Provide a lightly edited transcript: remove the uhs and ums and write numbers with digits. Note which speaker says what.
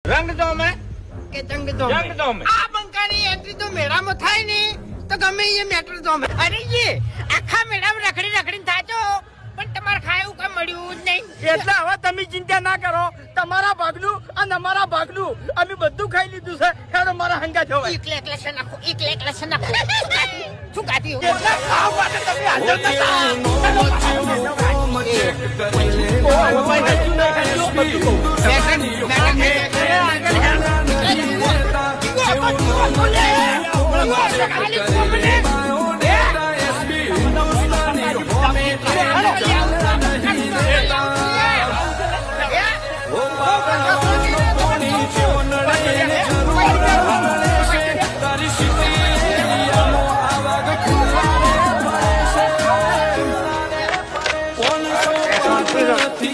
Speaker 1: રંગ જોમે
Speaker 2: કે જંગ જોમે?
Speaker 1: જંગ જોમે.
Speaker 2: આ બંકાની એન્ટ્રી તો મેળામાં થાય ને તો ગમે એ મેટર જોમે. અરે જી આખા મેળામાં રખડી રખડીને થાચો પણ તમારે ખાયું કઈ મળ્યું જ નહીં.
Speaker 3: એટલે હવે તમે ચિંતા ના કરો, તમારા ભાગનું અને અમારા ભાગનું અમે બધું ખાઈ લીધું છે. હેડો મારા હંગા જવાય.
Speaker 2: એકલે એકલે છે નાખો, એકલે એકલે છે નાખો. શું કાઢી
Speaker 3: એટલે ખાવા માટે તમે હાજર નતા.
Speaker 4: નથી